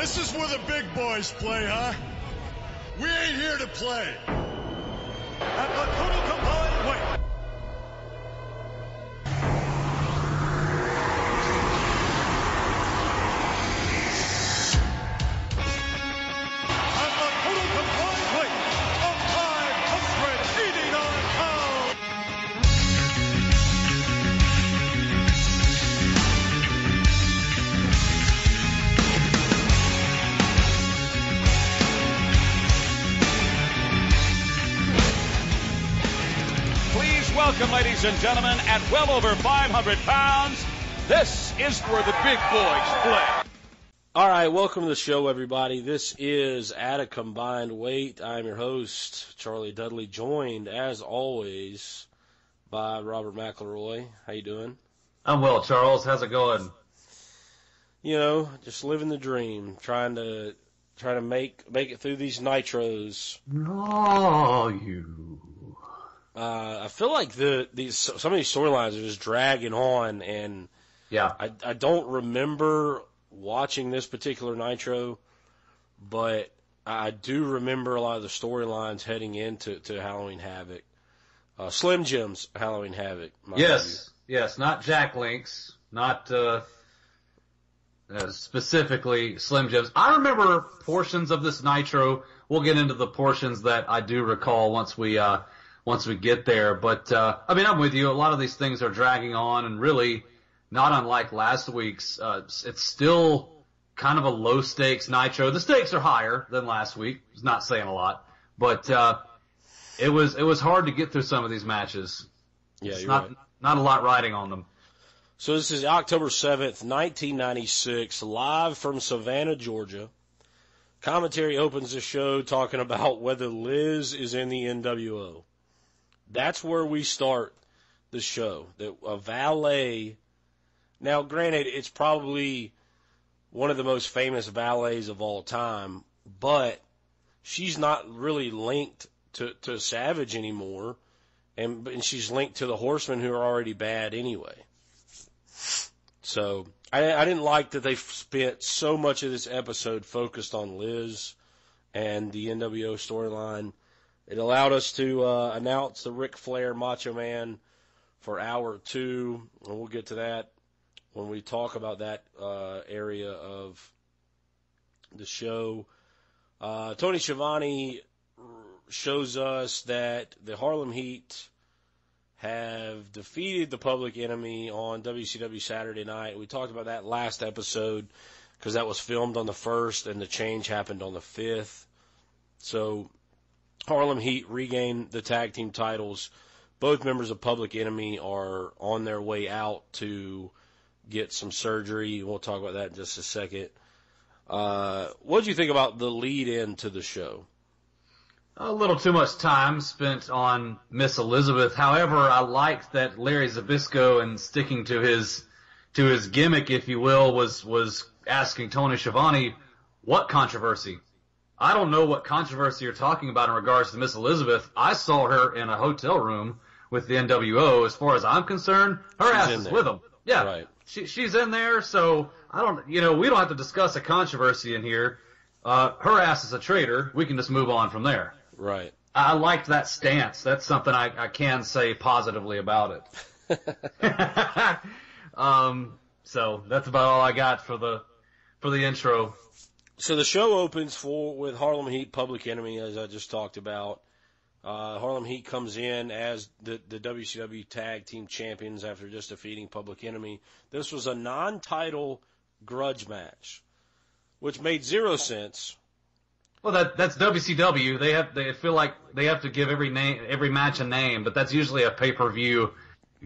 This is where the big boys play, huh? We ain't here to play. At the total combined weight. At the total combined weight of 589 pounds. Welcome, ladies and gentlemen, at well over 500 pounds, this is where the big boys play. All right, welcome to the show, everybody. This is At a Combined Weight. I'm your host, Charlie Dudley, joined, as always, by Robert McElroy. How you doing? I'm well, Charles. How's it going? You know, just living the dream, trying to make it through these nitros. Oh, you. I feel like some of these storylines are just dragging on, and yeah, I don't remember watching this particular Nitro, but I do remember a lot of the storylines heading into Halloween Havoc. Slim Jim's Halloween Havoc. Yes, not Jack Link's, not specifically Slim Jim's. I remember portions of this Nitro. We'll get into the portions that I do recall once we get there. But, I mean, I'm with you. A lot of these things are dragging on, and really, not unlike last week's, it's still kind of a low-stakes Nitro. The stakes are higher than last week. It's not saying a lot. But it was hard to get through some of these matches. Yeah, it's you're not, right. Not a lot riding on them. So this is October 7th, 1996, live from Savannah, Georgia. Commentary opens the show talking about whether Liz is in the NWO. That's where we start the show. A valet. Now, granted, it's probably one of the most famous valets of all time, but she's not really linked to Savage anymore, and she's linked to the Horsemen, who are already bad anyway. So I didn't like that they spent so much of this episode focused on Liz and the NWO storyline. It allowed us to announce the Ric Flair Macho Man for hour 2, and we'll get to that when we talk about that area of the show. Tony Schiavone shows us that the Harlem Heat have defeated the Public Enemy on WCW Saturday Night. We talked about that last episode because that was filmed on the 1st and the change happened on the 5th. So Harlem Heat regain the tag team titles. Both members of Public Enemy are on their way out to get some surgery. We'll talk about that in just a second. What did you think about the lead-in to the show? A little too much time spent on Miss Elizabeth. However, I liked that Larry Zbyszko, and sticking to his gimmick, if you will, was asking Tony Schiavone, what controversy? I don't know what controversy you're talking about in regards to Miss Elizabeth. I saw her in a hotel room with the NWO. As far as I'm concerned, her ass is with them. Yeah, right. She's in there, so we don't have to discuss a controversy in here. Her ass is a traitor. We can just move on from there. Right. I liked that stance. That's something I can say positively about it. So that's about all I got for the intro. So the show opens with Harlem Heat, Public Enemy, as I just talked about. Harlem Heat comes in as the WCW Tag Team Champions after just defeating Public Enemy. This was a non-title grudge match, which made zero sense. Well, that's WCW. They feel like they have to give every match a name, but that's usually a pay-per-view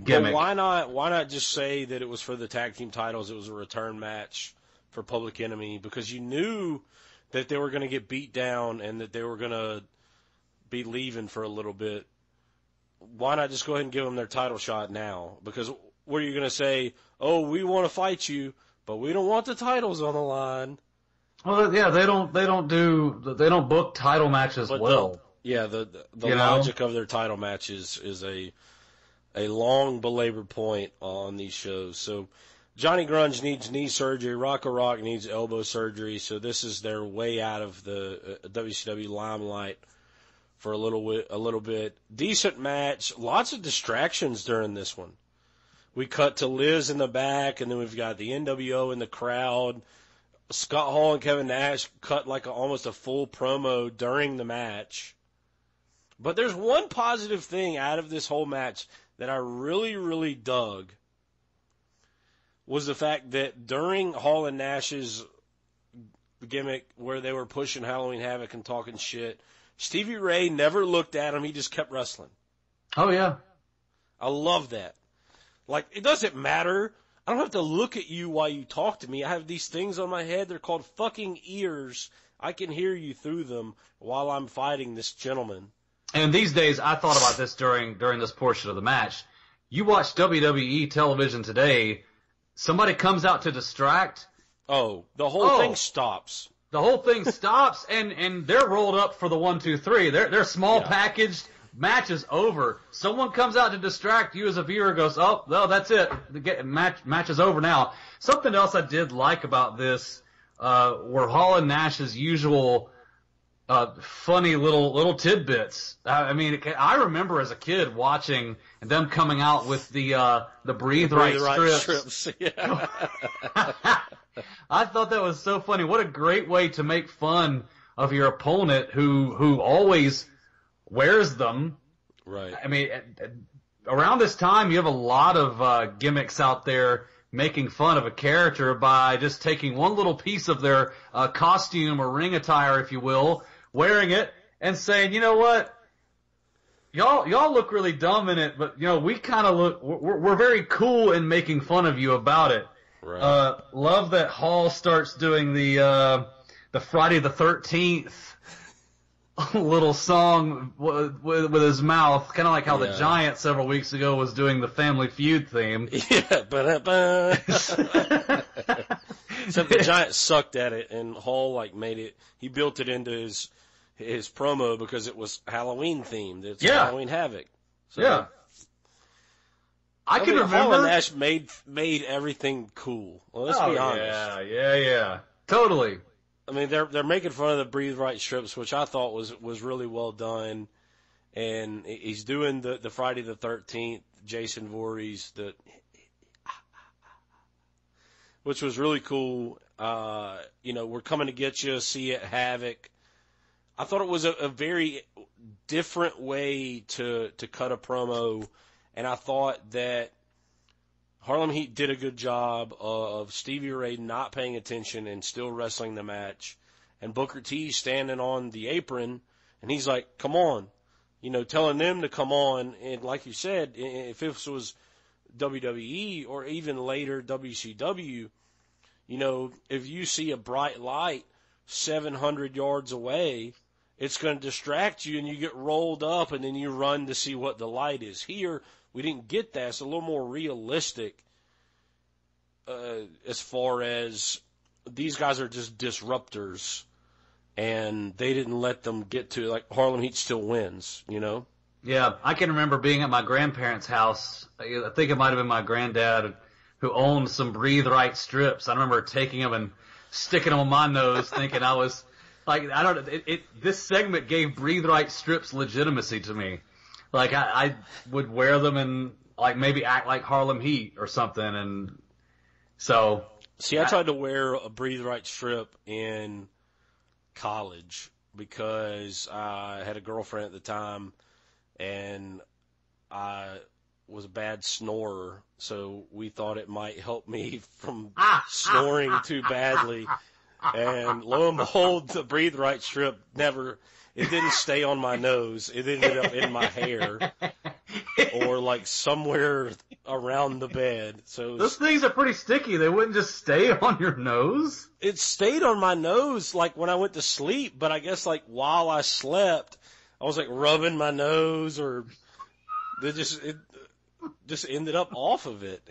gimmick. Well, why not just say that it was for the tag team titles? It was a return match for Public Enemy, because you knew that they were going to get beat down and that they were going to be leaving for a little bit. Why not just go ahead and give them their title shot now? Because what are you going to say? Oh, we want to fight you, but we don't want the titles on the line. Well, yeah, they don't book title matches well. The logic of their title matches is a long belabored point on these shows. So Johnny Grunge needs knee surgery. Rocco Rock needs elbow surgery. So this is their way out of the WCW limelight for a little bit. Decent match. Lots of distractions during this one. We cut to Liz in the back, and then we've got the NWO in the crowd. Scott Hall and Kevin Nash cut like almost a full promo during the match. But there's one positive thing out of this whole match that I really, really dug, was the fact that during Hall and Nash's gimmick where they were pushing Halloween Havoc and talking shit, Stevie Ray never looked at him. He just kept wrestling. Oh, yeah. I love that. Like, it doesn't matter. I don't have to look at you while you talk to me. I have these things on my head. They're called fucking ears. I can hear you through them while I'm fighting this gentleman. And these days, I thought about this during this portion of the match. You watch WWE television today, somebody comes out to distract. Oh, the whole thing stops. The whole thing stops, and they're rolled up for the 1, 2, 3. They're small packaged. Match is over. Someone comes out to distract you as a viewer, goes, oh, no, that's it. The match is over now. Something else I did like about this were Hall and Nash's usual funny little tidbits. I mean, I remember as a kid watching them coming out with the Breathe Right strips. Yeah. I thought that was so funny. What a great way to make fun of your opponent who always wears them. Right. I mean, around this time, you have a lot of gimmicks out there making fun of a character by just taking one little piece of their costume or ring attire, if you will, wearing it, and saying, you know what, y'all look really dumb in it, but, you know, we kind of we're very cool in making fun of you about it. Right. Love that Hall starts doing the Friday the 13th little song with his mouth, kind of like how the Giant several weeks ago was doing the Family Feud theme. Yeah, except the Giant sucked at it, and Hall made it. He built it into his promo because it was Halloween themed. It's Halloween Havoc. So, yeah. I can remember Hall and Nash made everything cool. Well, let's be honest. Yeah. Totally. I mean, they're making fun of the Breathe Right strips, which I thought was really well done. And he's doing the Friday the 13th, Jason Voorhees, which was really cool. We're coming to get you, see you at Havoc. I thought it was a very different way to cut a promo, and I thought that Harlem Heat did a good job of Stevie Ray not paying attention and still wrestling the match, and Booker T standing on the apron, and he's like, come on, telling them to come on. And like you said, if this was WWE or even later WCW, if you see a bright light 700 yards away, it's going to distract you and you get rolled up and then you run to see what the light is. Here, we didn't get that. It's a little more realistic as far as these guys are just disruptors, and they didn't let them get to, like, Harlem Heat still wins, Yeah, I can remember being at my grandparents' house. I think it might have been my granddad who owned some Breathe Right strips. I remember taking them and sticking them on my nose, thinking I was like, I don't know. This segment gave Breathe Right strips legitimacy to me. Like I would wear them and like maybe act like Harlem Heat or something, and so. See, I tried to wear a Breathe Right strip in college because I had a girlfriend at the time, and I was a bad snorer, so we thought it might help me from snoring too badly. And lo and behold, the Breathe Right strip it didn't stay on my nose. It ended up in my hair or like somewhere around the bed. So those things are pretty sticky. They wouldn't just stay on your nose. It stayed on my nose like when I went to sleep, but I guess like while I slept, I was like rubbing my nose, or it just ended up off of it.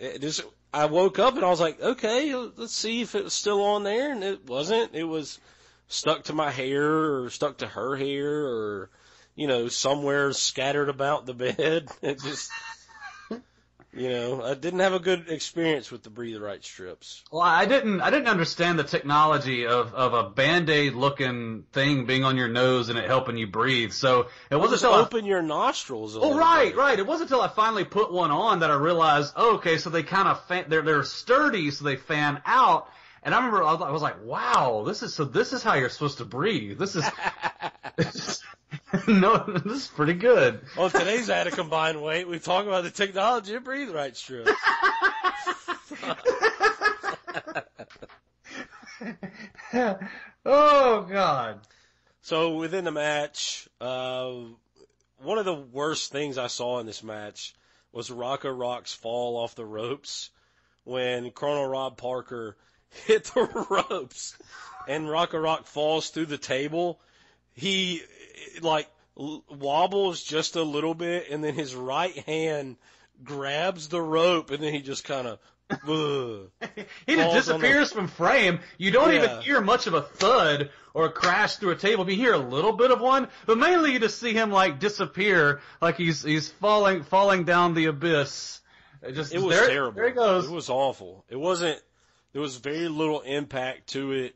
I woke up and I was like, okay, let's see if it was still on there, and it wasn't. It was stuck to my hair or stuck to her hair or, somewhere scattered about the bed. I didn't have a good experience with the Breathe Right strips. Well, I didn't understand the technology of a Band-Aid looking thing being on your nose and it helping you breathe. So it wasn't until open your nostrils. Right. It wasn't until I finally put one on that I realized, okay, so they kind of they're sturdy, so they fan out. And I remember I was like, wow, this is how you're supposed to breathe. This is this is pretty good. On today's At a Combined Weight, we talk about the technology of Breathe Right strips. Oh, God. So within the match, one of the worst things I saw in this match was Rocco Rock's fall off the ropes when Colonel Rob Parker hit the ropes and Rocco Rock falls through the table. He, wobbles just a little bit, and then his right hand grabs the rope, and then he just kind of he just disappears from frame. You don't even hear much of a thud or a crash through a table. You hear a little bit of one, but mainly you just see him disappear, like he's falling down the abyss. It was terrible. There he goes. It was awful. There was very little impact to it.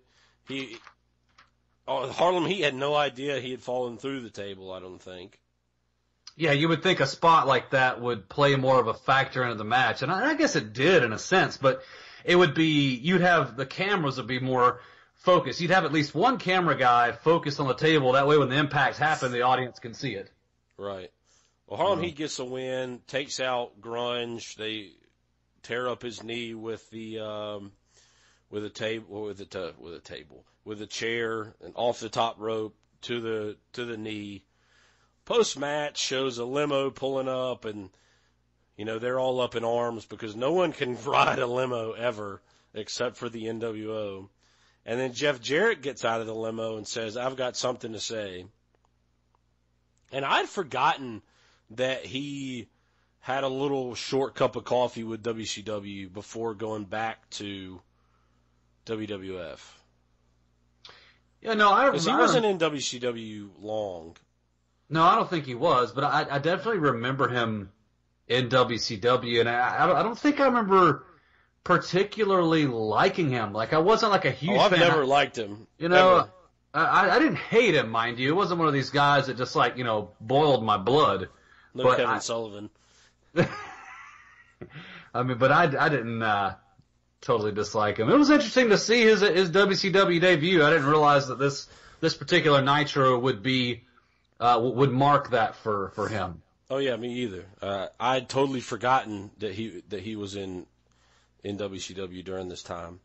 Harlem Heat had no idea he had fallen through the table, I don't think. Yeah, you would think a spot like that would play more of a factor into the match, and I guess it did in a sense, but it would be, the cameras would be more focused. You'd have at least one camera guy focused on the table, that way when the impacts happen, the audience can see it. Right. Well, Harlem Heat gets a win, takes out Grunge, they tear up his knee with the chair and off the top rope to the knee. Post match shows a limo pulling up, and they're all up in arms because no one can ride a limo ever except for the NWO. And then Jeff Jarrett gets out of the limo and says, "I've got something to say." And I'd forgotten that he had a little short cup of coffee with WCW before going back to WWF. Yeah, no, because he wasn't in WCW long. No, I don't think he was, but I definitely remember him in WCW, and I don't think I remember particularly liking him. I wasn't a huge fan. I've never liked him. I didn't hate him, mind you. It wasn't one of these guys that just boiled my blood. No, but Kevin Sullivan. I mean, but I didn't totally dislike him. It was interesting to see his WCW debut. I didn't realize that this particular Nitro would mark that for him. Oh yeah, me either. I'd totally forgotten that he was in WCW during this time.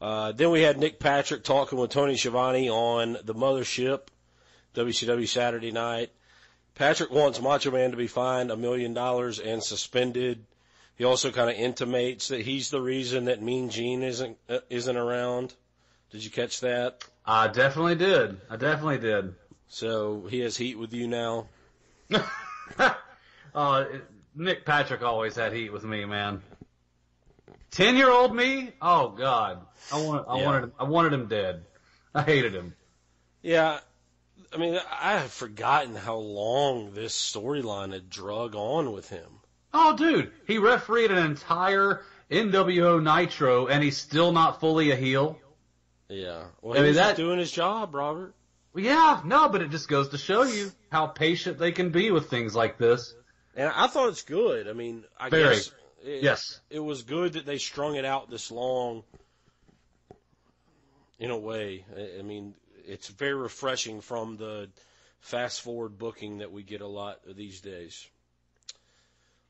Then we had Nick Patrick talking with Tony Schiavone on the Mothership, WCW Saturday Night. Patrick wants Macho Man to be fined $1 million and suspended. He also kind of intimates that he's the reason that Mean Gene isn't around. Did you catch that? I definitely did. So he has heat with you now? Nick Patrick always had heat with me, man. 10-year-old me? Oh God, I wanted him dead. I hated him. Yeah, I mean, I have forgotten how long this storyline had drug on with him. Oh, dude, he refereed an entire NWO Nitro, and he's still not fully a heel. Yeah, well, he's just doing his job, Robert. Well, yeah, no, but it just goes to show you how patient they can be with things like this. And I thought it's good. I mean, I guess it was good that they strung it out this long. In a way, I mean, it's very refreshing from the fast-forward booking that we get a lot these days.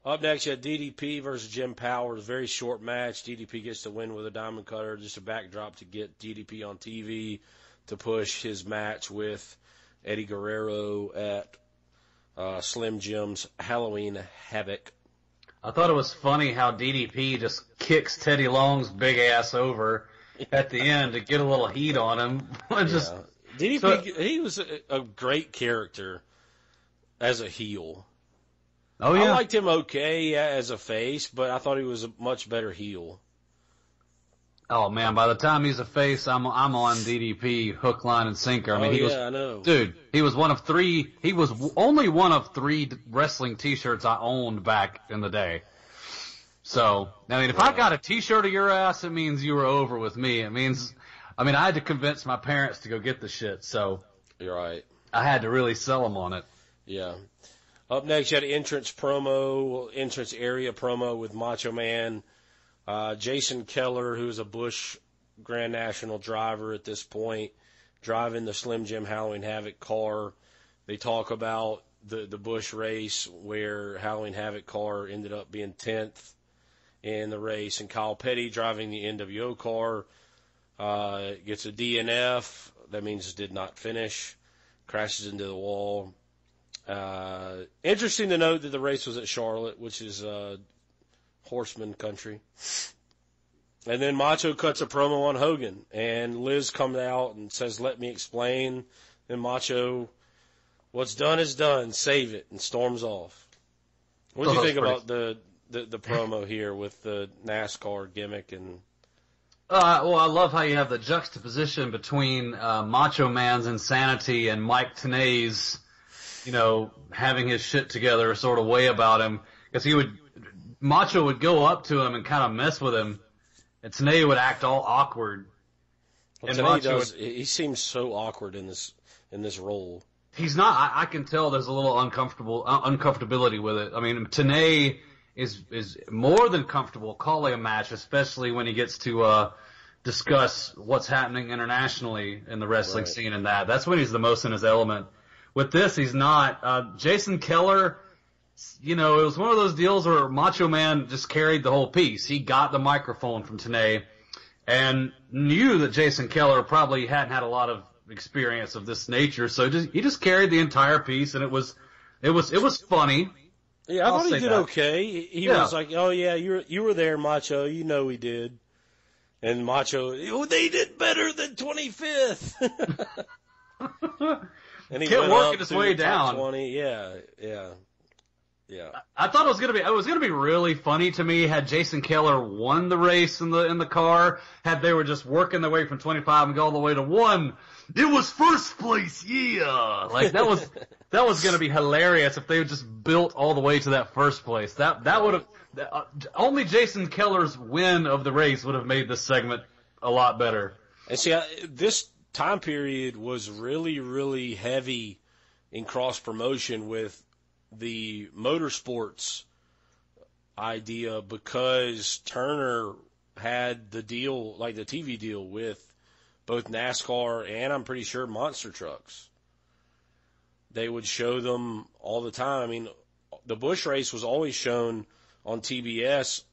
Up next, you had DDP versus Jim Powers. Very short match. DDP gets the win with a diamond cutter. Just a backdrop to get DDP on TV to push his match with Eddie Guerrero at Slim Jim's Halloween Havoc. I thought it was funny how DDP just kicks Teddy Long's big ass over at the end to get a little heat on him. DDP, he was a great character as a heel. Oh yeah, I liked him okay as a face, but I thought he was a much better heel. Oh man, by the time he's a face, I'm on DDP hook, line, and sinker. I mean, I know. Dude, he was only one of three wrestling T-shirts I owned back in the day. So, I mean, if I got a T-shirt of your ass, it means you were over with me. It means, I mean, I had to convince my parents to go get the shit, so. You're right. I had to really sell them on it. Yeah. Up next, you had an entrance area promo with Macho Man. Jason Keller, who's a Busch Grand National driver at this point, driving the Slim Jim Halloween Havoc car. They talk about the Busch race where Halloween Havoc car ended up being 10th in the race, and Kyle Petty driving the NWO car gets a DNF. That means did not finish. Crashes into the wall. Interesting to note that the race was at Charlotte, which is horseman country. And then Macho cuts a promo on Hogan, and Liz comes out and says, "Let me explain." And Macho, "What's done is done. Save it," and storms off. What do you think about the promo here with the NASCAR gimmick and? Well, I love how you have the juxtaposition between Macho Man's insanity and Mike Tenay's, having his shit together sort of way about him. Because Macho would go up to him and kind of mess with him, and Tenay would act all awkward. Well, and he seems so awkward in this role. He's not. I can tell there's a little uncomfortability with it. I mean, Tenay is more than comfortable calling a match, especially when he gets to discuss what's happening internationally in the wrestling scene and that. That's when he's the most in his element. With this, he's not. Jason Keller, it was one of those deals where Macho Man just carried the whole piece. He got the microphone from Tenay and knew that Jason Keller probably hadn't had a lot of experience of this nature, so he just carried the entire piece, and it was funny. Yeah, I thought he did okay. He was like, "Oh yeah, you were there, Macho. You know he did." And Macho, they did better than 25th. And he kept working his way down. 20. Yeah. I thought it was gonna be really funny to me had Jason Keller won the race in the car. Had they were just working their way from 25 and go all the way to 1. It was first place, yeah. Like that was gonna be hilarious if they just built all the way to that first place. That would have only Jason Keller's win of the race would have made this segment a lot better. And see, this time period was really, really heavy in cross promotion with the motorsports idea because Turner had the deal, like the TV deal with both NASCAR and I'm pretty sure monster trucks. They would show them all the time. I mean, the Busch race was always shown on TBS,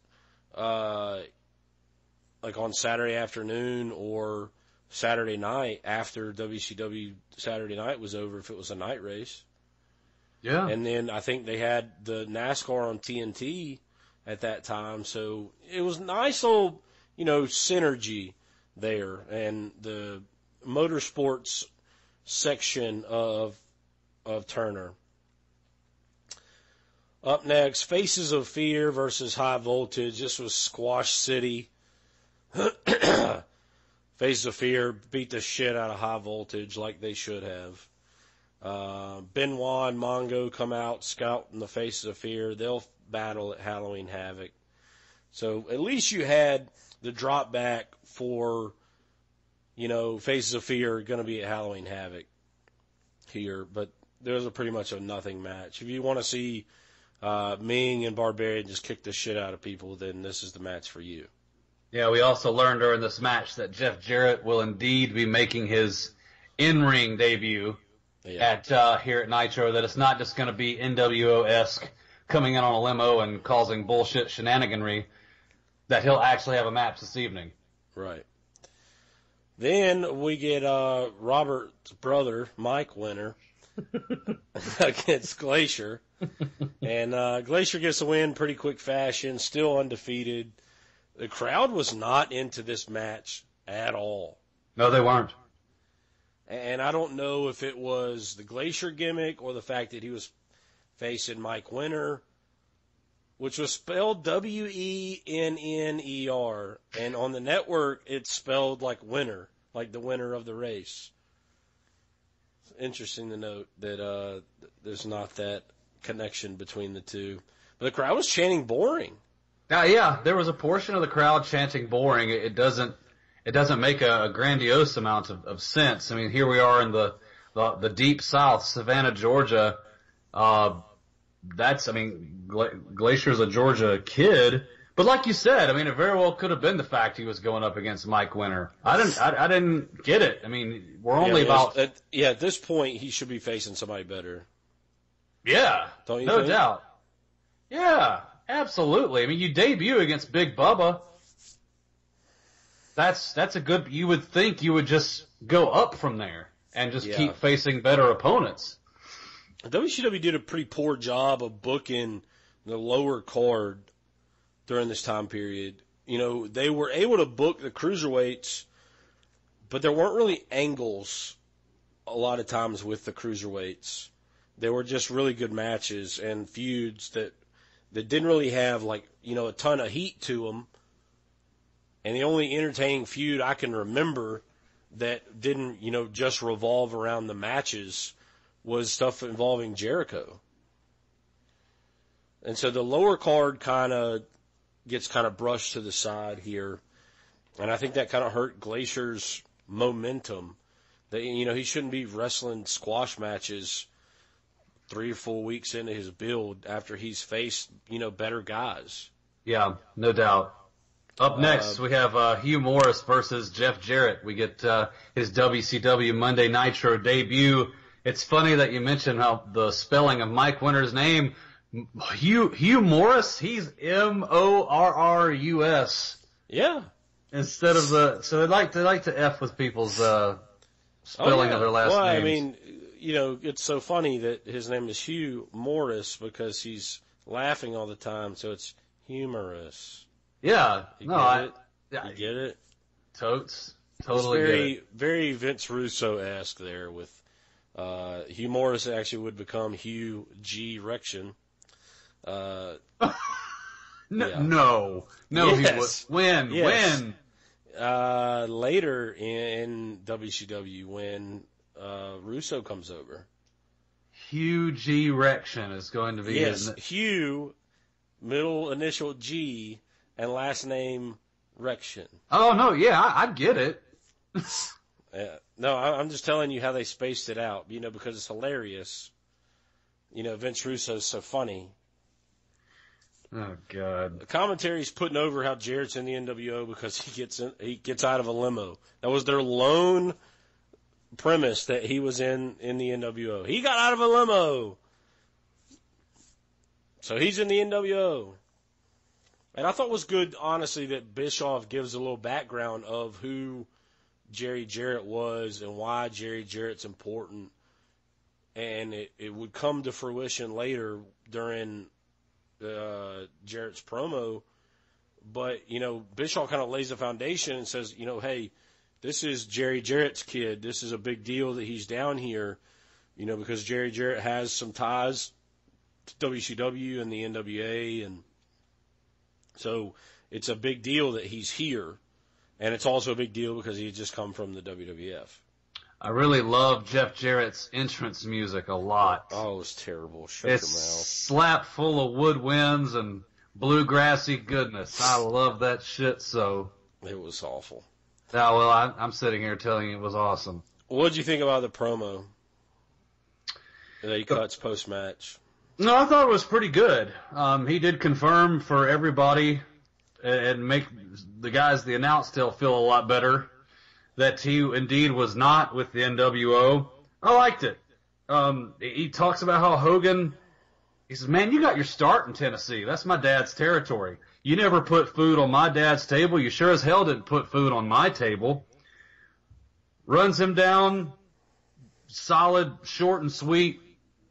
like on Saturday afternoon or Saturday night after WCW Saturday night was over if it was a night race. Yeah. And then I think they had the NASCAR on TNT at that time. So it was nice little, synergy there. And the motorsports section of Turner. Up next, Faces of Fear versus High Voltage. This was Squash City. Faces of Fear beat the shit out of High Voltage like they should have. Benoit and Mongo come out scouting the Faces of Fear. They'll battle at Halloween Havoc. So at least you had the drop back for, Faces of Fear are going to be at Halloween Havoc here. But there's pretty much a nothing match. If you want to see Ming and Barbarian just kick the shit out of people, then this is the match for you. Yeah, we also learned during this match that Jeff Jarrett will indeed be making his in-ring debut at here at Nitro, that it's not just going to be NWO-esque coming in on a limo and causing bullshit shenaniganry, that he'll actually have a match this evening. Right. Then we get Robert's brother, Mike Winter, against Glacier. And Glacier gets a win pretty quick fashion, still undefeated. The crowd was not into this match at all. No, they weren't. And I don't know if it was the Glacier gimmick or the fact that he was facing Mike Winter, which was spelled Wenner. And on the network, it's spelled like winner, like the winner of the race. It's interesting to note that there's not that connection between the two. But the crowd was chanting boring. Yeah, there was a portion of the crowd chanting boring. It doesn't make a grandiose amount of sense. I mean, here we are in the deep south, Savannah, Georgia. Glacier's a Georgia kid. But like you said, I mean, it very well could have been the fact he was going up against Mike Winter. I didn't get it. I mean, we're only at this point, he should be facing somebody better. Yeah, don't you no think? doubt. Yeah, absolutely. I mean, you debut against Big Bubba. That's a good. You would think you would just go up from there and just keep facing better opponents. WCW did a pretty poor job of booking the lower card during this time period. You know, they were able to book the cruiserweights, but there weren't really angles a lot of times with the cruiserweights. They were just really good matches and feuds that didn't really have, like, you know, a ton of heat to them. And the only entertaining feud I can remember that didn't, you know, just revolve around the matches was stuff involving Jericho. And so the lower card gets brushed to the side here. And I think that kind of hurt Glacier's momentum. That, you know, he shouldn't be wrestling squash matches 3 or 4 weeks into his build after he's faced, you know, better guys. Yeah, no doubt. Up next, we have Hugh Morris versus Jeff Jarrett. We get his WCW Monday Nitro debut. It's funny that you mentioned how the spelling of Mike Winter's name, Hugh Morris, he's Morrus. Yeah. Instead of so they like to F with people's spelling of their last names. I mean, you know, it's so funny that his name is Hugh Morris because he's laughing all the time, so it's humorous. Yeah. You get it? Totes. It's Totally very, get it. very Vince Russo-esque there with Hugh Morris actually would become Hugh G. Rection. No, yes. He would. When? Yes. When? Later in WCW when Russo comes over. Hugh G. Rection is going to be Yes, Hugh, middle initial G, and last name Rection. Oh, no, yeah, I get it. No, I'm just telling you how they spaced it out, you know, because it's hilarious. You know, Vince Russo's so funny. Oh, God. The commentary's putting over how Jarrett's in the NWO because he gets out of a limo. That was their lone premise, that he was in the NWO. He got out of a limo. So he's in the NWO. And I thought it was good, honestly, that Bischoff gives a little background of who Jerry Jarrett was and why Jerry Jarrett's important. And it would come to fruition later during Jarrett's promo. But, you know, Bischoff kind of lays the foundation and says, you know, hey, this is Jerry Jarrett's kid. This is a big deal that he's down here, you know, because Jerry Jarrett has some ties to WCW and the NWA, and so it's a big deal that he's here, and it's also a big deal because he had just come from the WWF. I really love Jeff Jarrett's entrance music a lot. Oh, it was terrible. Shut It's your mouth. slap full of woodwinds and bluegrassy goodness. I love that shit so. It was awful. Oh, well, I'm sitting here telling you it was awesome. What did you think about the promo that he cuts post-match? No, I thought it was pretty good. He did confirm for everybody and make the guys the announce tale feel a lot better that he indeed was not with the NWO. I liked it. He talks about how Hogan, he says, man, you got your start in Tennessee. That's my dad's territory. You never put food on my dad's table. You sure as hell didn't put food on my table. Runs him down. Solid, short and sweet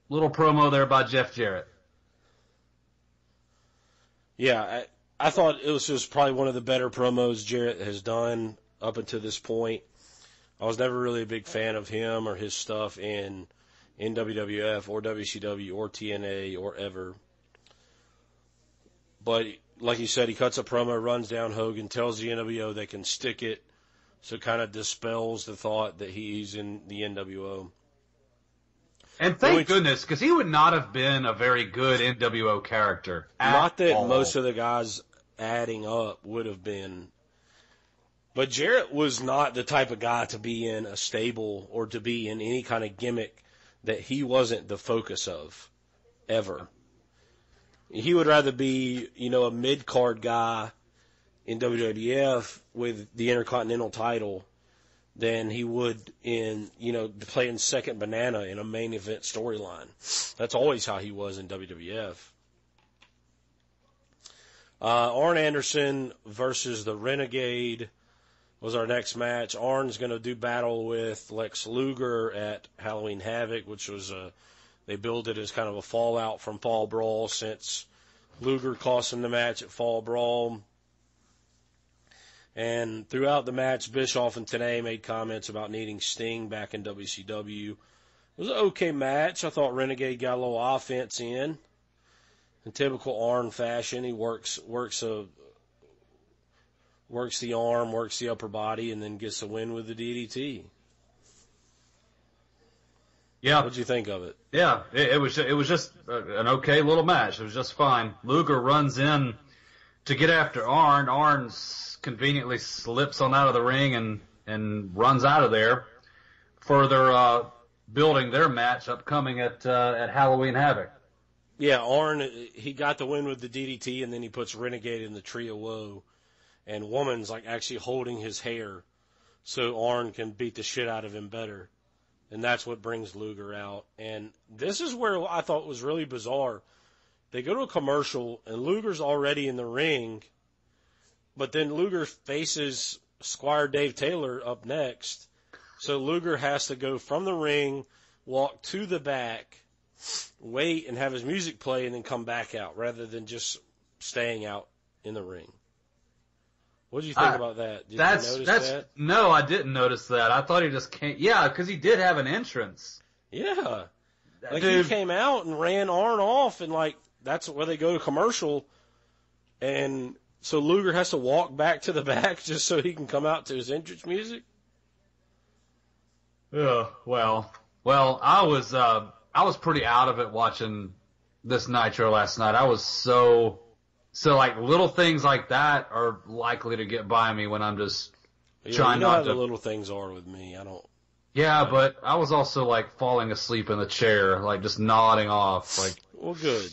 little promo there by Jeff Jarrett. Yeah, I thought it was just probably one of the better promos Jarrett has done up until this point. I was never really a big fan of him or his stuff in WWF or WCW or TNA or ever. But like you said, he cuts a promo, runs down Hogan, tells the NWO they can stick it, so it kind of dispels the thought that he's in the NWO. And thank goodness, because he would not have been a very good NWO character. Not that all. most of the guys adding up would have been. But Jarrett was not the type of guy to be in a stable or to be in any kind of gimmick that he wasn't the focus of, ever. He would rather be, a mid-card guy in WWF with the Intercontinental title than he would in, playing second banana in a main event storyline. That's always how he was in WWF. Arn Anderson versus the Renegade was our next match. Arn's going to do battle with Lex Luger at Halloween Havoc, which was they billed it as kind of a fallout from Fall Brawl since Luger cost him the match at Fall Brawl. And throughout the match, Bischoff and Tenay made comments about needing Sting back in WCW. It was an okay match. I thought Renegade got a little offense in. In typical Arn fashion, he works the arm, works the upper body, and then gets the win with the DDT. Yeah. What'd you think of it? Yeah, it was just an okay little match. It was just fine. Luger runs in to get after Arn. Arn conveniently slips on out of the ring and runs out of there. Further building their match upcoming at Halloween Havoc. Yeah, Arn, he got the win with the DDT, and then he puts Renegade in the Tree of Woe. And Woman's actually holding his hair so Arn can beat the shit out of him better. And that's what brings Luger out. And this is where I thought was really bizarre. They go to a commercial, and Luger's already in the ring, but then Luger faces Squire Dave Taylor up next. So Luger has to go from the ring, walk to the back, wait and have his music play, and then come back out, rather than just staying out in the ring. What did you think about that? Did you notice that? No, I didn't notice that. I thought he just came. Yeah, because he did have an entrance. Yeah. He came out and ran Arn off, and that's where they go to commercial. And so Luger has to walk back to the back just so he can come out to his entrance music. Yeah, well, I was pretty out of it watching this Nitro last night. I was so little things like that are likely to get by me when I'm just trying not to. The little things are with me. I don't. Yeah, but I was also falling asleep in the chair, just nodding off. Well, good.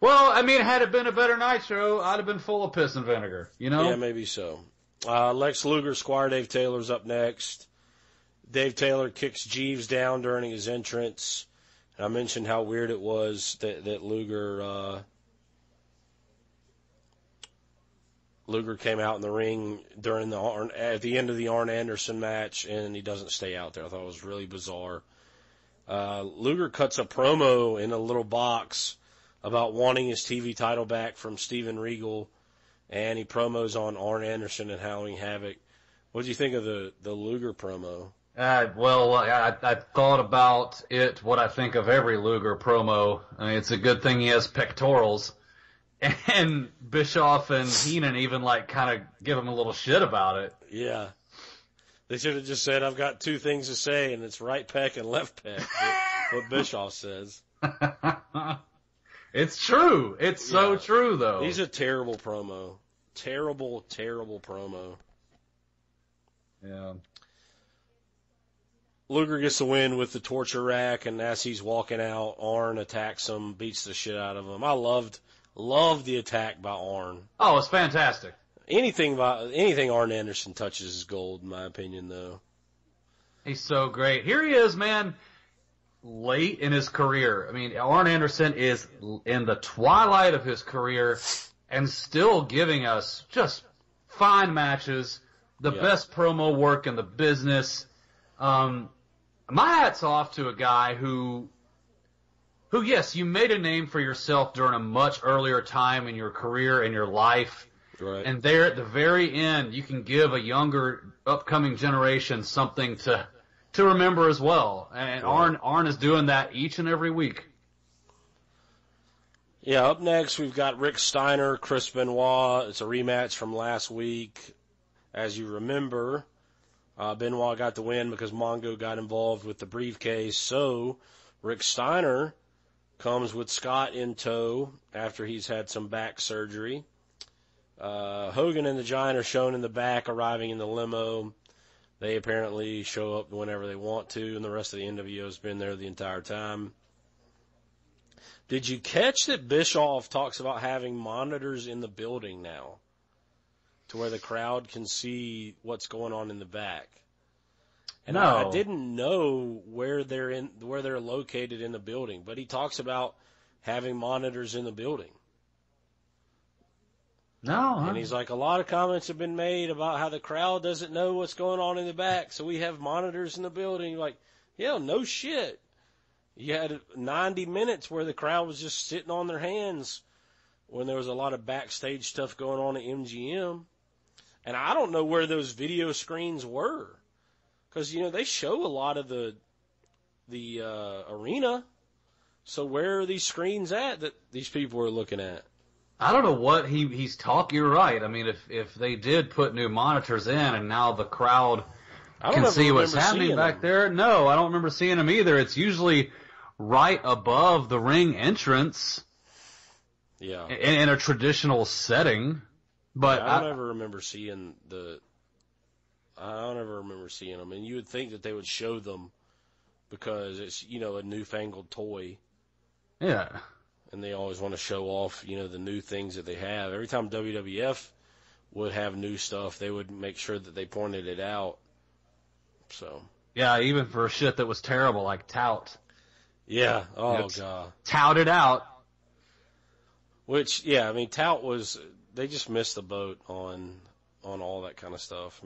Well, I mean, had it been a better Nitro, I'd have been full of piss and vinegar, Yeah, maybe so. Lex Luger, Squire Dave Taylor's up next. Dave Taylor kicks Jeeves down during his entrance. And I mentioned how weird it was that Luger came out in the ring at the end of the Arn Anderson match, and he doesn't stay out there. I thought it was really bizarre. Luger cuts a promo in a little box about wanting his TV title back from Steven Regal, and he promos on Arn Anderson and Halloween Havoc. What did you think of the Luger promo? I thought about it, what I think of every Luger promo. I mean, it's a good thing he has pectorals. And Bischoff and Heenan even kind of give him a little shit about it. Yeah. They should have just said, I've got two things to say, and it's right pec and left pec. What Bischoff says. It's true. It's so true, though. He's a terrible promo. Terrible, terrible promo. Yeah. Luger gets the win with the torture rack, and as he's walking out, Arn attacks him, beats the shit out of him. I loved the attack by Arn. Oh, it's fantastic. Anything Arn Anderson touches is gold, in my opinion, though. He's so great. Here he is, man, late in his career. I mean, Arn Anderson is in the twilight of his career and still giving us just fine matches, the best promo work in the business. My hat's off to a guy who, yes, you made a name for yourself during a much earlier time in your career and your life. Right. And there at the very end, you can give a younger, upcoming generation something to remember as well. And right. Arn is doing that each and every week. Yeah, up next we've got Rick Steiner, Chris Benoit. It's a rematch from last week. As you remember, Benoit got the win because Mongo got involved with the briefcase. So Rick Steiner comes with Scott in tow after he's had some back surgery. Hogan and the Giant are shown in the back, arriving in the limo. They apparently show up whenever they want to, and the rest of the NWO has been there the entire time. Did you catch that Bischoff talks about having monitors in the building now to where the crowd can see what's going on in the back? And I didn't know where they're located in the building, but he talks about having monitors in the building. No. And he's like, a lot of comments have been made about how the crowd doesn't know what's going on in the back, so we have monitors in the building. You're like, yeah, no shit. You had 90 minutes where the crowd was just sitting on their hands when there was a lot of backstage stuff going on at MGM. And I don't know where those video screens were. Because, they show a lot of the arena. So where are these screens at that these people are looking at? I don't know what he's talking. You're right. I mean, if they did put new monitors in and now the crowd can see what's happening back there. No, I don't remember seeing them either. It's usually right above the ring entrance. Yeah. In a traditional setting. But I don't ever remember seeing them. And you would think that they would show them because it's, a newfangled toy. Yeah. And they always want to show off, the new things that they have. Every time WWF would have new stuff, they would make sure that they pointed it out. So. Yeah, even for shit that was terrible, like Tout. Yeah. Oh, God. Tout it out. Which, Tout was, they just missed the boat on all that kind of stuff.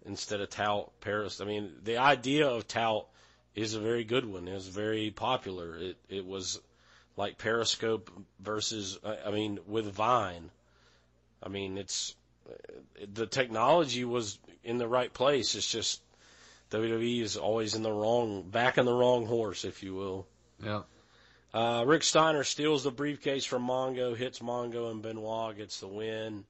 Instead of Tout, Paris, the idea of Tout is a very good one. It was very popular. It was like Periscope versus, with Vine. The technology was in the right place. It's just WWE is always backing the wrong horse, if you will. Yeah. Rick Steiner steals the briefcase from Mongo, hits Mongo, and Benoit gets the win.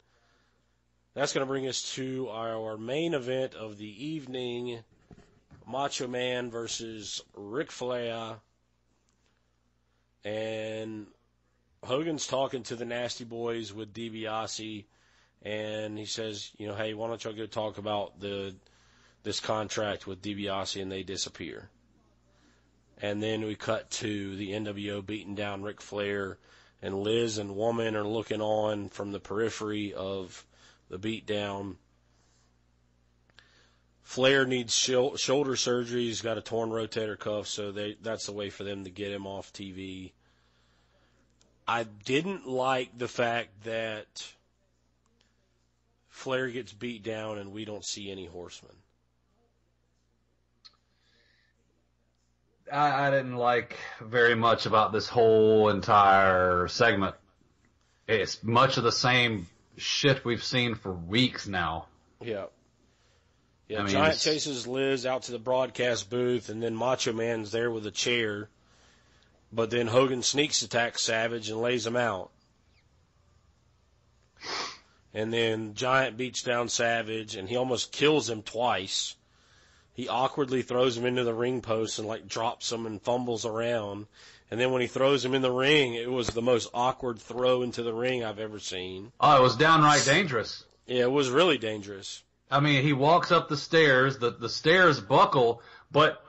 That's going to bring us to our main event of the evening, Macho Man versus Ric Flair. And Hogan's talking to the Nasty Boys with DiBiase, and he says, hey, why don't y'all go talk about this contract with DiBiase, and they disappear. And then we cut to the NWO beating down Ric Flair, and Liz and Woman are looking on from the periphery of the beatdown. Flair needs shoulder surgery. He's got a torn rotator cuff, so that's the way for them to get him off TV. I didn't like the fact that Flair gets beat down and we don't see any Horsemen. I didn't like very much about this whole entire segment. It's much of the same shit we've seen for weeks now. Yeah. Yeah, Giant chases Liz out to the broadcast booth, and then Macho Man's there with a chair. But then Hogan sneaks attacks Savage and lays him out. And then Giant beats down Savage, and he almost kills him twice. He awkwardly throws him into the ring post and, drops him and fumbles around. And then when he throws him in the ring, it was the most awkward throw into the ring I've ever seen. Oh, it was downright dangerous. Yeah, it was really dangerous. He walks up the stairs, the stairs buckle, but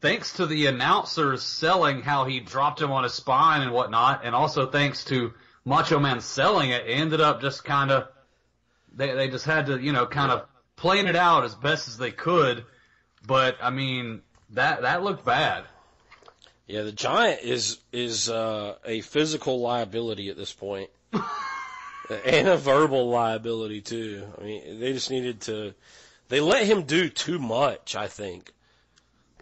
thanks to the announcers selling how he dropped him on his spine and whatnot, and also thanks to Macho Man selling it, it ended up just kind of, they just had to, kind of plan it out as best as they could, but, that looked bad. Yeah, the Giant is a physical liability at this point. And a verbal liability, too. They just needed to... They let him do too much, I think,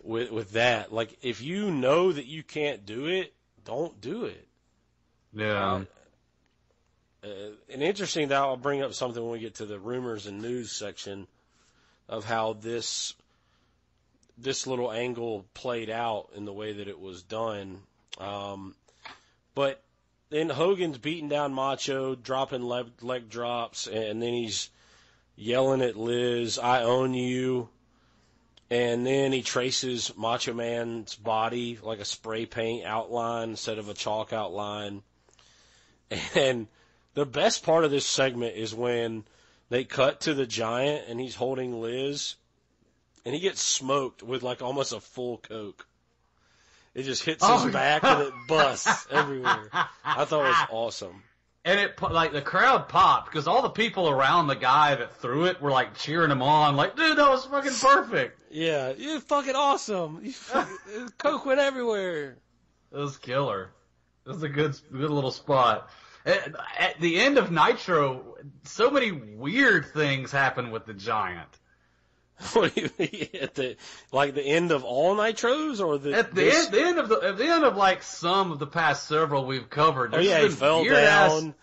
with that. If you know that you can't do it, don't do it. Yeah. And interesting that I'll bring up something when we get to the rumors and news section of how this little angle played out in the way that it was done. But... Then Hogan's beating down Macho, dropping leg drops, and then he's yelling at Liz, I own you. And then he traces Macho Man's body like a spray paint outline instead of a chalk outline. And The best part of this segment is when they cut to the Giant and he's holding Liz, and he gets smoked with like almost a full Coke. It just hits his back and it busts everywhere. I thought it was awesome. And the crowd popped because all the people around the guy that threw it were like cheering him on, like, dude, that was fucking perfect. Yeah, you're fucking awesome. Coke went everywhere. It was killer. It was a good little spot. At the end of Nitro, so many weird things happened with the Giant. What do you mean? At the end of all Nitros, or at the end of like some of the past several we've covered? Oh yeah, he fell down.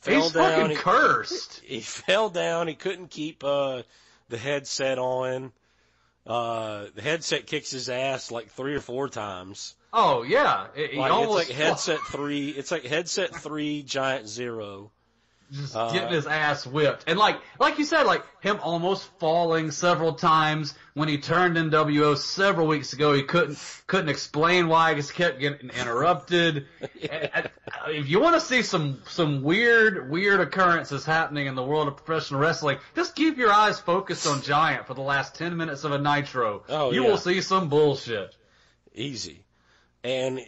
He's fucking cursed. He fell down. He couldn't keep the headset on. The headset kicks his ass like 3 or 4 times. Oh yeah, it's like headset 3. It's like headset 3, Giant 0. Just getting his ass whipped. And like you said, like him almost falling several times when he turned NWO several weeks ago. He couldn't explain why. He just kept getting interrupted. If you want to see some weird occurrences happening in the world of professional wrestling, just keep your eyes focused on Giant for the last 10 minutes of a Nitro. Oh, you will see some bullshit. Easy. And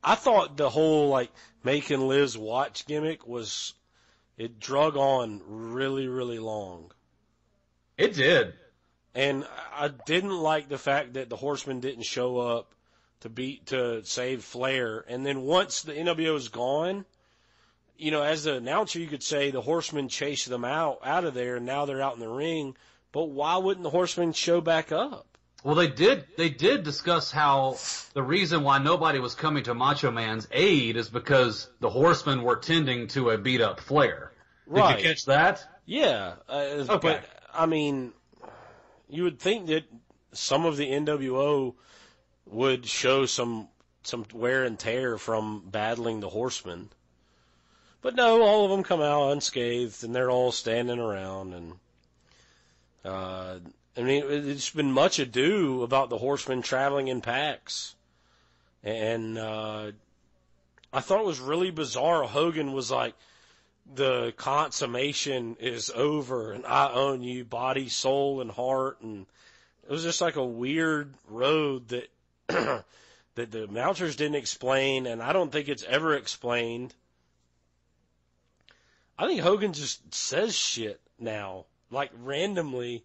I thought the whole like making Liz watch gimmick it drug on really, really long. It did. And I didn't like the fact that the Horsemen didn't show up to save Flair. And then once the NWO is gone, as the announcer, you could say the Horsemen chased them out of there, and now they're out in the ring. But why wouldn't the Horsemen show back up? Well, they did discuss how the reason why nobody was coming to Macho Man's aid is because the Horsemen were tending to a beat-up Flair. Right. Did you catch that? Yeah. Okay. But, I mean, you would think that some of the NWO would show some wear and tear from battling the Horsemen. But no, all of them come out unscathed, and they're all standing around, and I mean, it's been much ado about the Horsemen traveling in packs. And I thought it was really bizarre. Hogan was like, the consummation is over, and I own you, body, soul, and heart. And it was just like a weird road that that the announcers didn't explain, and I don't think it's ever explained. I think Hogan just says shit now, like randomly,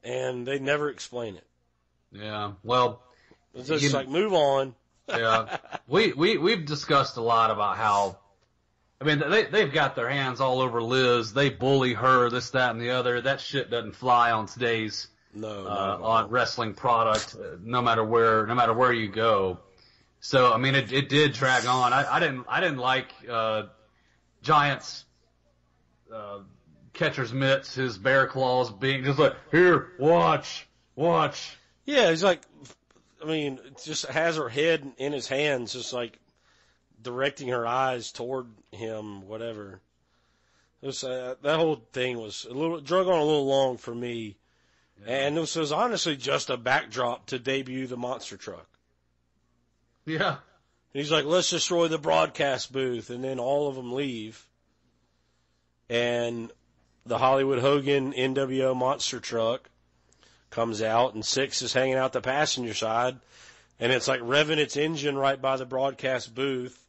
and they never explain it. Yeah, well, it's just like, move on. Yeah, we've discussed a lot about how, I mean, they've got their hands all over Liz. They bully her, this, that, and the other. That shit doesn't fly on today's on wrestling product, no matter where you go. So I mean, it did drag on. I didn't like Giant's catcher's mitts, his bear claws being just like, here, watch. Yeah, he's like, I mean, just has her head in his hands, just like directing her eyes toward him, whatever. It was, that whole thing was drug on a little long for me. Yeah. And this was honestly just a backdrop to debut the monster truck. Yeah. And he's like, let's destroy the broadcast booth, and then all of them leave. And the Hollywood Hogan NWO monster truck comes out, and Six is hanging out the passenger side, and it's like revving its engine right by the broadcast booth,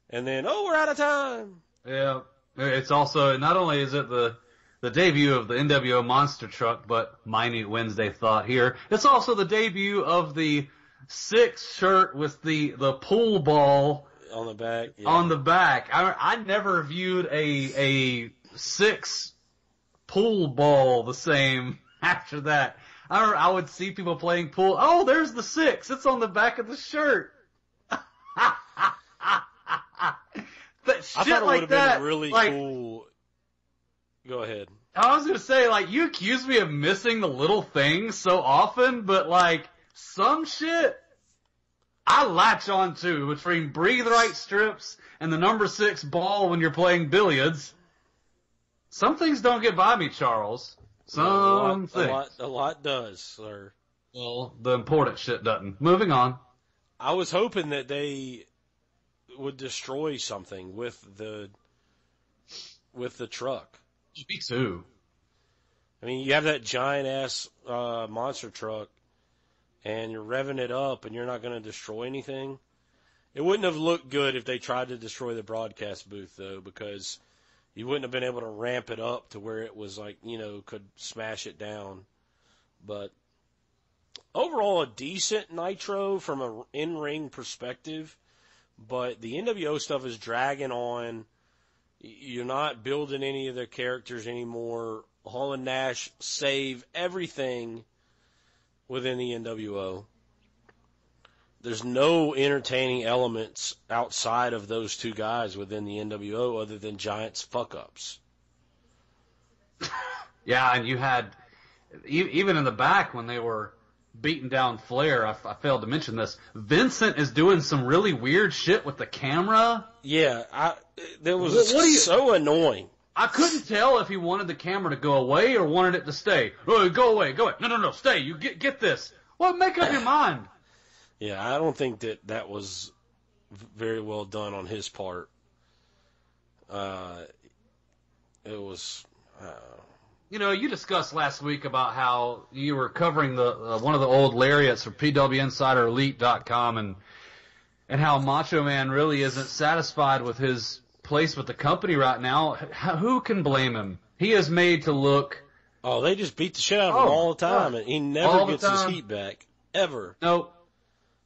and then, we're out of time. Yeah. It's also, not only is it the debut of the NWO monster truck, but minute Wednesday thought here, it's also the debut of the Six shirt with the pool ball on the back. Yeah. On the back. I never viewed a Six pool ball the same after that. I would see people playing pool. Oh, there's the Six. It's on the back of the shirt. But shit, I thought it would have been really cool. Go ahead. I was going to say, like, you accuse me of missing the little things so often, but, like, some shit I latch on to between breathe right strips and the number 6 ball when you're playing billiards. Some things don't get by me, Charles. Some things. A lot does, sir. Well, the important shit doesn't. Moving on. I was hoping that they would destroy something with with the truck. Me too. I mean, you have that giant-ass monster truck, and you're revving it up, and you're not going to destroy anything. It wouldn't have looked good if they tried to destroy the broadcast booth, though, because you wouldn't have been able to ramp it up to where it was like, could smash it down. But overall, a decent Nitro from an in-ring perspective, but the NWO stuff is dragging on. You're not building any of their characters anymore. Hall and Nash save everything within the NWO. There's no entertaining elements outside of those two guys within the NWO other than Giant's fuck-ups. Yeah, and you had, even in the back when they were beating down Flair, I failed to mention this, Vincent is doing some really weird shit with the camera. Yeah, that was so annoying. I couldn't tell if he wanted the camera to go away or wanted it to stay. Oh, go away, go away. No, stay. You get this. Well, make up your mind. Yeah, I don't think that was very well done on his part. It was... you discussed last week about how you were covering the one of the old lariats for PWInsiderElite.com and how Macho Man really isn't satisfied with his place with the company right now. Who can blame him? He is made to look... Oh, they just beat the shit out of him all the time, and he never gets his heat back. Ever. No.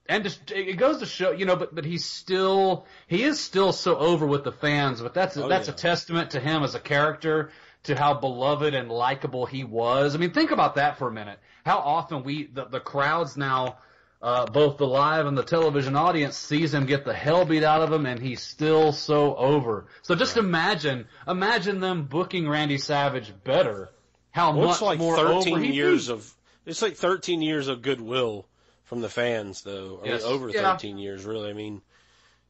And just, it goes to show, but he is still so over with the fans, but that's a testament to him as a character, to how beloved and likable he was. I mean, think about that for a minute. How often the crowds now, both the live and the television audience, sees him get the hell beat out of him, and he's still so over. So just imagine them booking Randy Savage better. How much more over he'd be. It's like 13 years of goodwill from the fans, though. Yes. Over 13 years, really. I mean,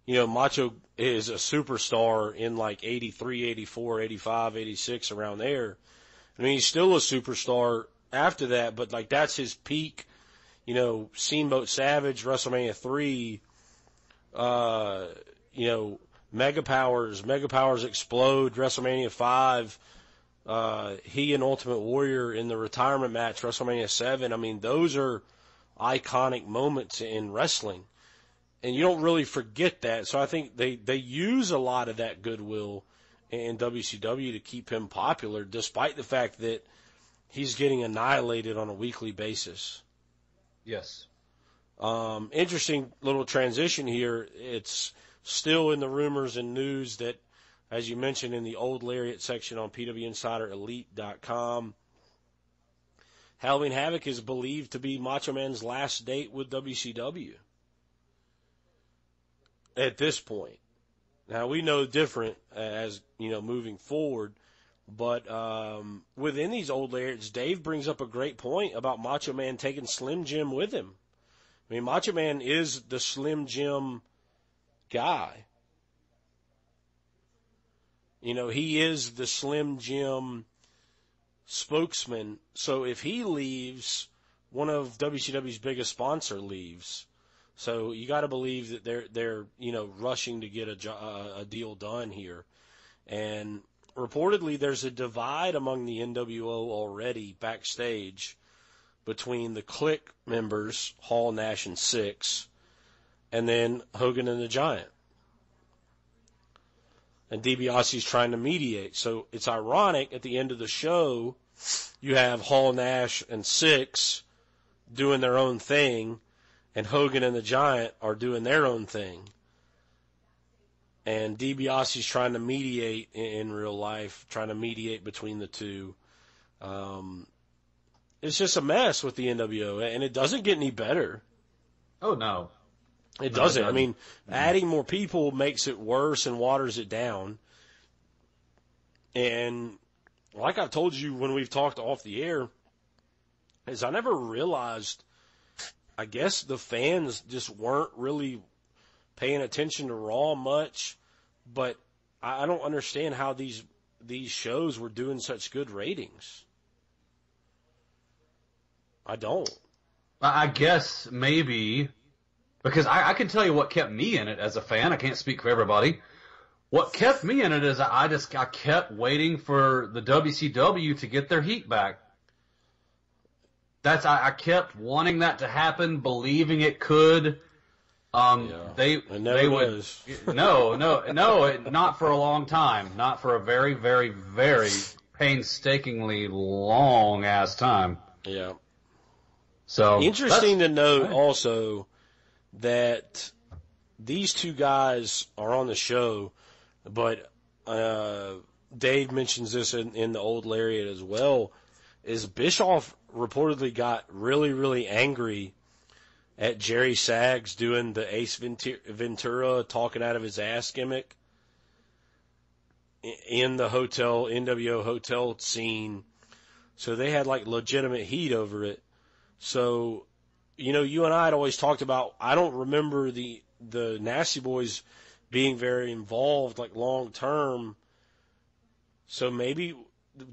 Macho is a superstar in like 83, 84, 85, 86, around there. I mean, he's still a superstar after that, but like that's his peak. Steamboat Savage, WrestleMania 3, Mega Powers Explode, WrestleMania 5, he and Ultimate Warrior in the retirement match, WrestleMania 7. I mean, those are iconic moments in wrestling, and you don't really forget that. So I think they use a lot of that goodwill in WCW to keep him popular, despite the fact that he's getting annihilated on a weekly basis. Yes. Interesting little transition here. It's still in the rumors and news that, as you mentioned in the old Lariat section on PWInsiderElite.com, Halloween Havoc is believed to be Macho Man's last date with WCW. At this point. Now, we know different as, moving forward, but within these old Lariats, Dave brings up a great point about Macho Man taking Slim Jim with him. I mean, Macho Man is the Slim Jim guy. He is the Slim Jim spokesman. So if he leaves, one of WCW's biggest sponsor leaves. So you got to believe that they're rushing to get a deal done here. And reportedly, there's a divide among the NWO already backstage between the Clique members, Hall, Nash, and Six, and then Hogan and the Giant. And DiBiase's trying to mediate. So it's ironic, at the end of the show, you have Hall, Nash, and Six doing their own thing, and Hogan and the Giant are doing their own thing. And DiBiase's trying to mediate in real life, trying to mediate between the two. It's just a mess with the NWO, and it doesn't get any better. Oh, no. It doesn't. I mean, adding more people makes it worse and waters it down. And like I've told you when we've talked off the air, is I never realized, I guess the fans just weren't really paying attention to Raw much, but I don't understand how these shows were doing such good ratings. I don't. I guess maybe, because I can tell you what kept me in it as a fan. I can't speak for everybody. What kept me in it is I kept waiting for the WCW to get their heat back. I kept wanting that to happen, believing it could. They would not for a long time, not for a very, very, very painstakingly long ass time. Yeah. So interesting to note also that these two guys are on the show, but Dave mentions this in the old Lariat as well. Is Bischoff reportedly got really, really angry at Jerry Saggs doing the Ace Ventura talking out of his ass gimmick in the hotel, NWO hotel scene. So they had like legitimate heat over it. So, you and I had always talked about, I don't remember the Nasty Boys being very involved like long term. So maybe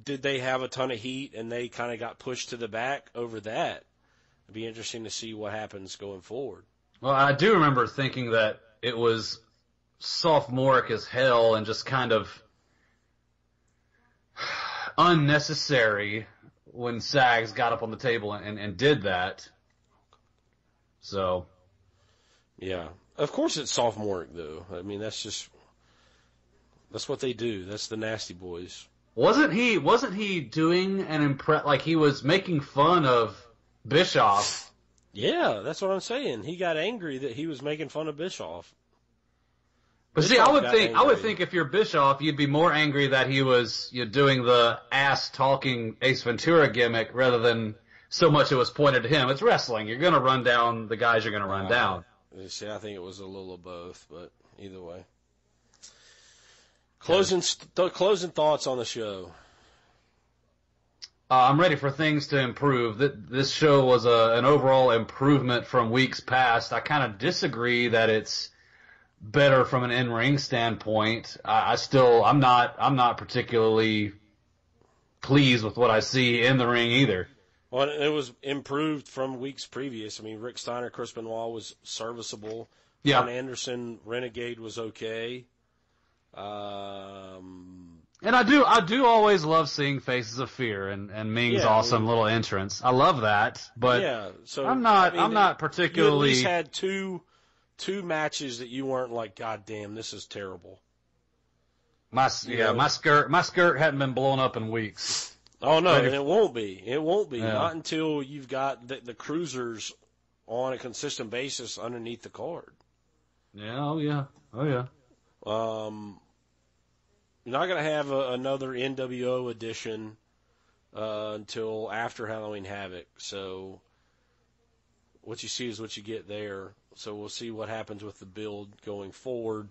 did they have a ton of heat and they kind of got pushed to the back over that? It'd be interesting to see what happens going forward. Well, I do remember thinking that it was sophomoric as hell and just kind of unnecessary when Sags got up on the table and did that. So. Yeah. Of course it's sophomoric, though. I mean, that's what they do. That's the Nasty Boys. Wasn't he doing like he was making fun of Bischoff? Yeah, that's what I'm saying. He got angry that he was making fun of Bischoff. But see, I would think if you're Bischoff, you'd be more angry that he was doing the ass talking Ace Ventura gimmick rather than so much it was pointed to him. It's wrestling. You're going to run down the guys you're going to run down. See, I think it was a little of both, but either way. Closing thoughts on the show. I'm ready for things to improve. This show was an overall improvement from weeks past. I kind of disagree that it's better from an in-ring standpoint. I'm not particularly pleased with what I see in the ring either. Well, it was improved from weeks previous. I mean, Rick Steiner, Chris Benoit was serviceable. Yeah. John Anderson, Renegade was okay. And I do always love seeing Faces of Fear and Ming's awesome little entrance. I love that, but so I'm not particularly. You at least had two matches that you weren't like, God damn, this is terrible. My skirt hadn't been blown up in weeks. Oh no, and it won't be. It won't be. Yeah. Not until you've got the cruisers on a consistent basis underneath the card. Yeah. Oh yeah. You're not going to have another NWO edition until after Halloween Havoc. So what you see is what you get there. So we'll see what happens with the build going forward.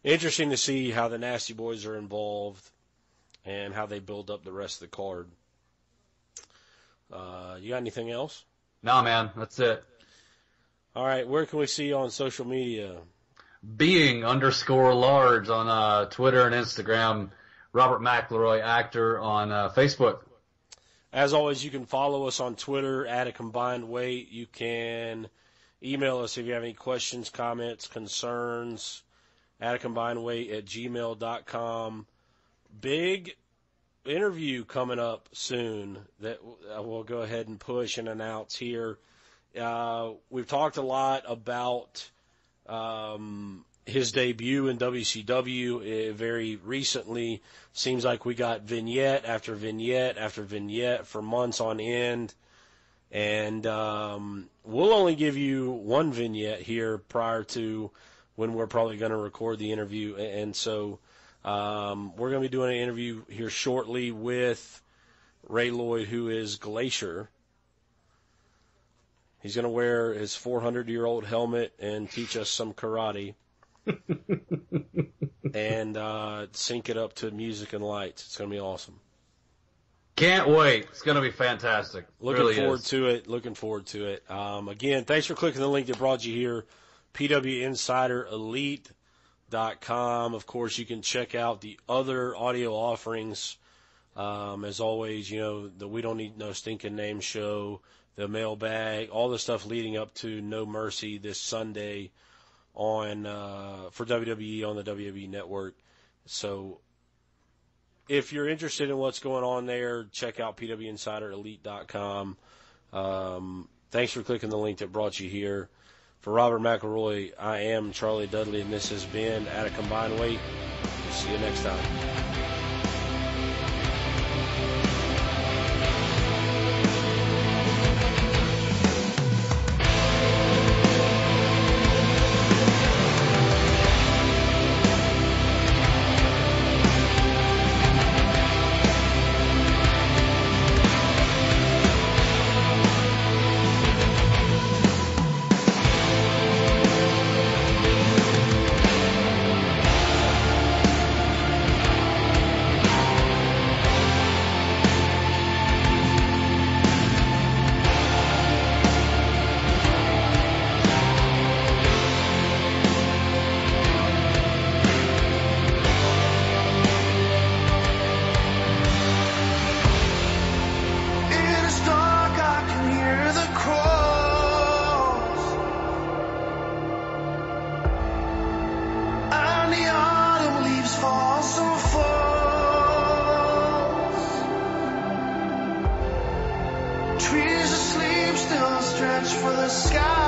Interesting to see how the Nasty Boys are involved and how they build up the rest of the card. You got anything else? No, man. That's it. All right. Where can we see you on social media? Being_large on Twitter and Instagram. Robert McElroy, actor, on Facebook. As always, you can follow us on Twitter at A Combined Weight. You can email us if you have any questions, comments, concerns, at acombinedweight@gmail.com. Big interview coming up soon that we'll go ahead and push and announce here. We've talked a lot about his debut in WCW very recently. Seems like we got vignette after vignette after vignette for months on end. And we'll only give you one vignette here prior to when we're probably going to record the interview. And so we're going to be doing an interview here shortly with Ray Lloyd, who is Glacier. He's going to wear his 400-year-old helmet and teach us some karate. And sync it up to music and lights. It's going to be awesome. Can't wait. It's going to be fantastic. Looking forward to it. Again, thanks for clicking the link that brought you here, PWInsiderElite.com. Of course, you can check out the other audio offerings. As always, the We Don't Need No Stinking Name show, the mailbag, all the stuff leading up to No Mercy this Sunday on for WWE on the WWE Network. So if you're interested in what's going on there, check out pwinsiderelite.com. Thanks for clicking the link that brought you here. For Robert McElroy, I am Charlie Dudley, and this has been At a Combined Weight. We'll see you next time. Trees asleep, still stretch for the sky.